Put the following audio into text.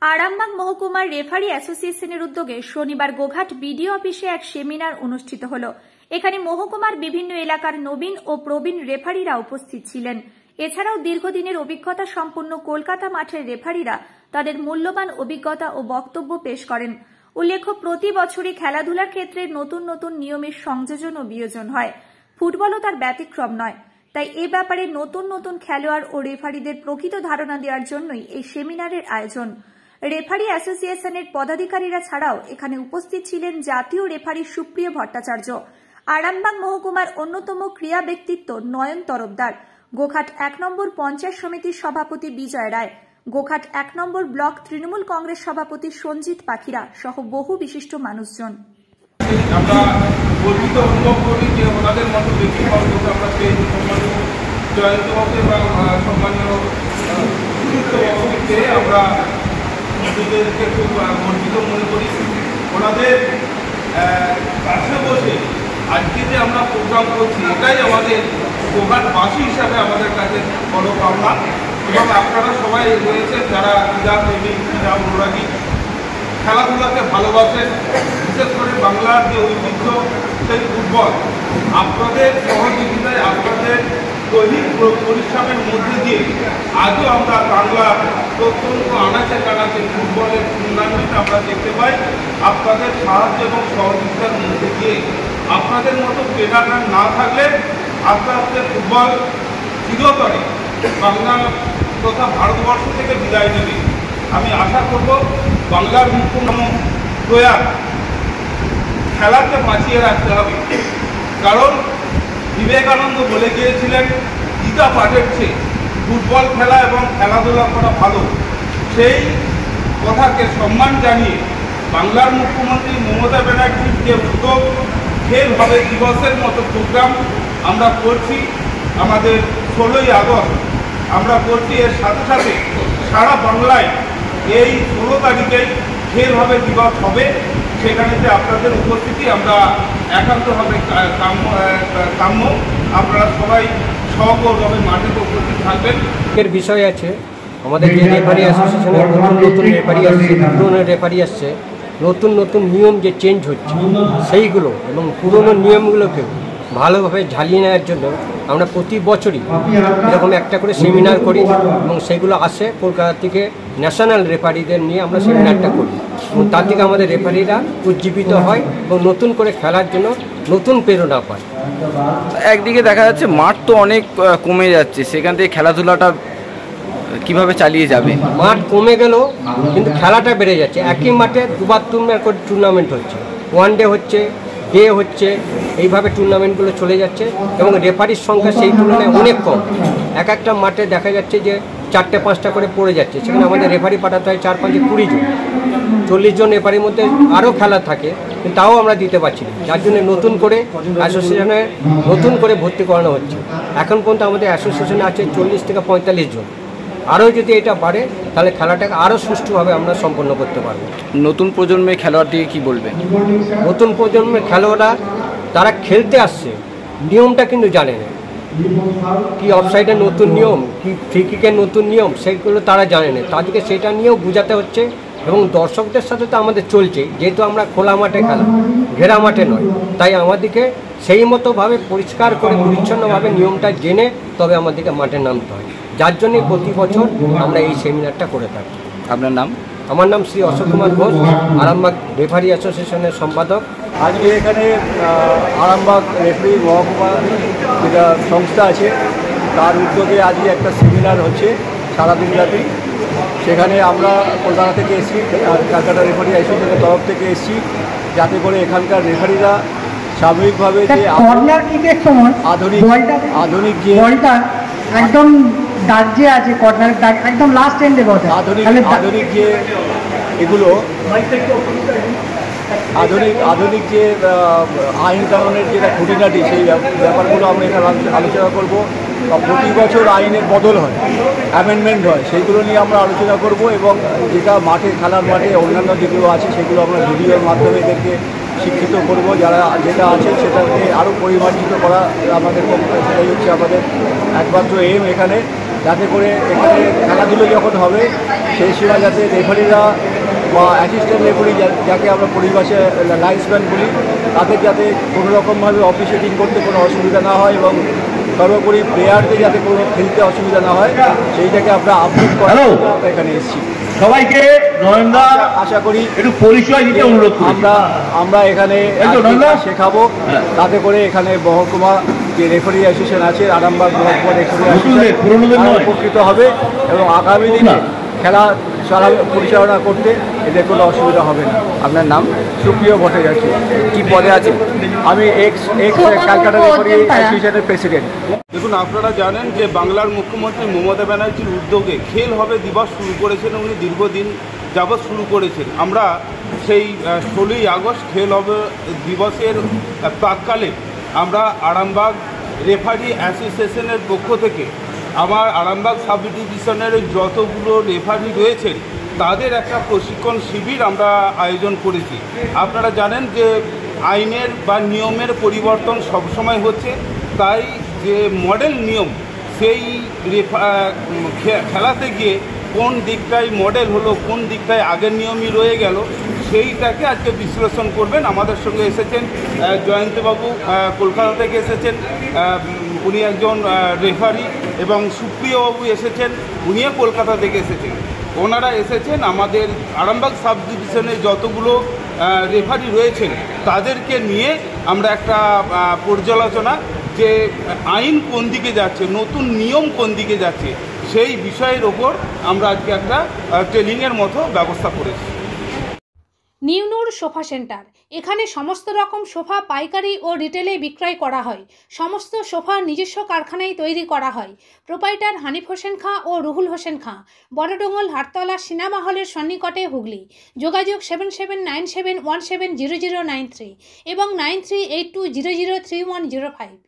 আরামবাগ মহকুমার রেফারি অ্যাসোসিয়েশনের উদ্যোগে শনিবার গোঘাট বিডিও অফিসে এক সেমিনার অনুষ্ঠিত হল। এখানে মহকুমার বিভিন্ন এলাকার নবীন ও প্রবীণ রেফারিরা উপস্থিত ছিলেন। এছাড়াও দীর্ঘদিনের অভিজ্ঞতা সম্পন্ন কলকাতা মাঠের রেফারিরা তাদের মূল্যবান অভিজ্ঞতা ও বক্তব্য পেশ করেন। উল্লেখ্য, প্রতি বছরই খেলাধুলার ক্ষেত্রে নতুন নতুন নিয়মের সংযোজন ও বিয়োজন হয়। ফুটবলও তার ব্যতিক্রম নয়। তাই এ ব্যাপারে নতুন নতুন খেলোয়াড় ও রেফারিদের প্রকৃত ধারণা দেওয়ার জন্যই এই সেমিনারের আয়োজন। রেফারি অ্যাসোসিয়েশনের পদাধিকারীরা ছাড়াও এখানে উপস্থিত ছিলেন জাতীয় রেফারি সুপ্রিয় ভট্টাচার্য, আরামবাগ মহকুমার অন্যতম ক্রীড়া ব্যক্তিত্ব নয়ন তরফদার, গোঘাট ১ নম্বর পঞ্চায়েত সমিতির সভাপতি বিজয় রায়, গোঘাট ১ নম্বর ব্লক তৃণমূল কংগ্রেস সভাপতি সঞ্জিত পাখিরা সহ বহু বিশিষ্ট মানুষজন। আমরা গর্বিত অনুভব করি যে ওনাদের মতো ব্যক্তিবর্গকে আমরা পেয়ে সম্মানীয় জয়ন্তবাবু এবং সম্মানীয় পেয়ে আমরা নিজেদেরকে খুব গর্বিত মনে করি। ওনাদের কাছে বসে আজকে যে আমরা প্রোগ্রাম করছি, এটাই আমাদের গোঘাটবাসী হিসাবে আমাদের কাছে বড় পাওনা। এবং আপনারা সবাই রয়েছেন যারা ক্রীড়া প্রেমী, ক্রীড়া অনুরাগী, খেলাধুলাকে ভালোবাসেন, বিশেষ করে বাংলার যে ঐতিহ্য সেই ফুটবল, আপনাদের সহযোগিতায়, আপনাদের দৈনিক পরিশ্রমের মধ্যে দিয়ে আজও আমরা বাংলার প্রত্যন্ত আনাচে কানাচে ফুটবলের টুর্নামেন্ট আমরা দেখতে পাই। আপনাদের সাহায্য এবং সহযোগিতার মধ্যে দিয়ে আপনাদের মতো প্লেয়াররা না থাকলে আস্তে আস্তে ফুটবল চিরতরে বাংলা তথা ভারতবর্ষ থেকে বিদায় নেবে। আমি আশা করব বাংলার মুখ্যমন্ত্রী প্রয়াস খেলাকে বাঁচিয়ে রাখতে হবে। কারণ বিবেকানন্দ বলে গিয়েছিলেন, গীতা পাঠের চেয়ে ফুটবল খেলা এবং খেলাধুলা করা ভালো। সেই কথাকে সম্মান জানিয়ে বাংলার মুখ্যমন্ত্রী মমতা ব্যানার্জির যে উদ্যোগ, খেল হবে দিবসের মতো প্রোগ্রাম আমরা করছি, আমাদের 16ই আগস্ট আমরা করছি। এর সাথে সাথে সারা বাংলায় এই 16 তারিখেই খেল হবে দিবস হবে। সেখানেতে আপনাদের উপস্থিতি আমরা একান্তভাবে কাম্য। আপনারা সবাই সহগৌরবে মাঠে উপস্থিত থাকবেন। এর বিষয় আছে আমাদের যে রেফারি অ্যাসোসিয়েশনের নতুন রেফারি আসছে, পুরনো রেফারি আসছে, নতুন নতুন নিয়ম যে চেঞ্জ হচ্ছে সেইগুলো এবং পুরনো নিয়মগুলোকে ভালোভাবে ঝালিয়ে নেওয়ার জন্য আমরা প্রতি বছরই এরকম একটা করে সেমিনার করি এবং সেগুলো আসে কলকাতা থেকে ন্যাশনাল রেফারিদের নিয়ে আমরা সেমিনারটা করি এবং তার থেকে আমাদের রেফারিরা উজ্জীবিত হয় এবং নতুন করে খেলার জন্য নতুন প্রেরণা পায়। একদিকে দেখা যাচ্ছে মাঠ তো অনেক কমে যাচ্ছে, সেখান থেকে খেলাধুলাটা কিভাবে চালিয়ে যাবে? মাঠ কমে গেলেও কিন্তু খেলাটা বেড়ে যাচ্ছে। একই মাঠে দুবার করে টুর্নামেন্ট হচ্ছে, ওয়ান ডে হচ্ছে, ডে হচ্ছে, এইভাবে টুর্নামেন্টগুলো চলে যাচ্ছে এবং রেফারির সংখ্যা সেই তুলনায় অনেক কম। এক একটা মাঠে দেখা যাচ্ছে যে 4-5টা করে পড়ে যাচ্ছে, সেখানে আমাদের রেফারি পাঠাতে হয় 4-5-20 জন, 40 জন রেফারির মধ্যে আরও খেলা থাকে, কিন্তু তাও আমরা দিতে পারছি না। যার জন্য নতুন করে অ্যাসোসিয়েশনে নতুন করে ভর্তি করানো হচ্ছে। এখন পর্যন্ত আমাদের অ্যাসোসিয়েশনে আছে 40 থেকে 45 জন। আরও যদি এটা বাড়ে তাহলে খেলাটাকে আরও সুষ্ঠুভাবে আমরা সম্পন্ন করতে পারবো। নতুন প্রজন্মের খেলোয়াড়দিকে কী বলবেন? নতুন প্রজন্মের খেলোয়াড়রা তারা খেলতে আসছে, নিয়মটা কিন্তু জানে না। কি অফসাইডের নতুন নিয়ম, কি ফ্রি কিকের নতুন নিয়ম, সেগুলো তারা জানে না। তাদেরকে সেটা নিয়েও বোঝাতে হচ্ছে এবং দর্শকদের সাথে তো আমাদের চলছে, যেহেতু আমরা খোলা মাঠে খেলা, ঘেরা মাঠে নয়, তাই আমাদেরকে সেই মতোভাবে পরিষ্কার করে পরিচ্ছন্নভাবে নিয়মটা জেনে তবে আমাদেরকে মাঠে নামতে হয়। যার জন্য প্রতি বছর আমরা এই সেমিনারটা করে থাকি। আপনার নাম? আমার নাম শ্রী অশোক কুমার ঘোষ, আরামবাগ রেফারি অ্যাসোসিয়েশনের সম্পাদক। আজকে এখানে আরামবাগ রেফারি মহকুমা যেটা সংস্থা আছে তার উদ্যোগে আজকে একটা সেমিনার হচ্ছে সারাদিন ব্যাপী। সেখানে আমরা কলকাতা থেকে এসেছি, ক্যালকাটা রেফারি অ্যাসোসিয়েশনের তরফ থেকে এসেছি, যাতে করে এখানকার রেফারিরা সাময়িকভাবে যে আধুনিক যে একদম দাগ যে আছে, কর্নারের দাগ একদম লাস্ট এন্ডে বসে, আধুনিক যে এগুলো আধুনিক যে আইন কানুনের যেটা খুঁটিনাটি, সেই ব্যাপারগুলো আমরা এখানে আলোচনা করব। প্রতি বছর আইনের বদল হয়, অ্যামেন্ডমেন্ট হয়, সেইগুলো নিয়ে আমরা আলোচনা করব এবং যেটা মাঠে, খেলার মাঠে অন্যান্য যেগুলো আছে সেগুলো আমরা ভিডিওর মাধ্যমে এদেরকে শিক্ষিত করব। যারা যেটা আছে সেটাকে আরও পরিমার্জিত করা আমাদের, সেটাই হচ্ছে আমাদের একমাত্র এম এখানে। যাতে করে এখানে খেলাধুলো যখন হবে সেই সময় যাতে রেফারিরা বা অ্যাসিস্ট্যান্ট রেফারি যাকে আমরা পরিভাষায় লাইন্সম্যান বলি, তাদের যাতে কোনো রকমভাবে অফিসিয়েটিং করতে কোনো অসুবিধা না হয় এবং সর্বোপরি প্লেয়ারদের যাতে কোনো খেলতে অসুবিধা না হয় সেইটাকে আমরা আপডেট করার জন্য আমরা এখানে এসেছি। সবাইকে নয়নদা আশা করি একটু পরিচয় দিতে অনুরোধ করি। আমরা এখানে শেখাবো, তাতে করে এখানে মহকুমা যে রেফারি অ্যাসোসিয়েশন আছে, আরামবাগ মহকুমা রেফারি অ্যাসোসিয়েশন উপকৃত হবে এবং আগামী দিনে খেলা পরিচালনা করতে এদের কোনো অসুবিধা হবে না। আপনার নাম? সুপ্রিয় ভট্টাচার্য। কি পদে আছে? আমি এক্স ক্যালকাটা রেফারি অ্যাসোসিয়েশনের প্রেসিডেন্ট। দেখুন, আপনারা জানেন যে বাংলার মুখ্যমন্ত্রী মমতা ব্যানার্জির উদ্যোগে খেল হবে দিবস শুরু করেছেন, উনি দীর্ঘদিন যাবৎ শুরু করেছেন। আমরা সেই 16ই আগস্ট খেল হবে দিবসের প্রাক্কালে আমরা আরামবাগ রেফারি অ্যাসোসিয়েশনের পক্ষ থেকে আমার আরামবাগ সাব ডিভিশনের যতগুলো রেফারি রয়েছেন তাদের একটা প্রশিক্ষণ শিবির আমরা আয়োজন করেছি। আপনারা জানেন যে আইনের বা নিয়মের পরিবর্তন সবসময় হচ্ছে, তাই যে মডেল নিয়ম সেই খেলাতে গিয়ে কোন দিকটায় মডেল হলো, কোন দিকটায় আগের নিয়মই রয়ে গেল, সেইটাকে আজকে বিশ্লেষণ করবেন। আমাদের সঙ্গে এসেছেন জয়ন্তবাবু, কলকাতা থেকে এসেছেন, উনি একজন রেফারি, এবং সুপ্রিয়বাবু এসেছেন, উনিও কলকাতা থেকে এসেছেন। ওনারা এসেছেন আমাদের আরামবাগ সাব ডিভিশনে যতগুলো রেফারি রয়েছেন তাদেরকে নিয়ে আমরা একটা পর্যালোচনা যে আইন কোন দিকে যাচ্ছে, নতুন নিয়ম কোন দিকে যাচ্ছে, সেই বিষয়ের ওপর আমরা আজকে একটা ট্রেনিংয়ের মতো ব্যবস্থা করেছি। নিউনুর সোফা সেন্টার, এখানে সমস্ত রকম সোফা পাইকারি ও রিটেলে বিক্রয় করা হয়। সমস্ত সোফা নিজস্ব কারখানায় তৈরি করা হয়। প্রোপাইটার হানিফ হোসেন খাঁ ও রুহুল হোসেন খাঁ, বড়ডোঙ্গল হাটতলা সিনেমা হলের সন্নিকটে, হুগলি। যোগাযোগ 7797170093 এবং 9382003105।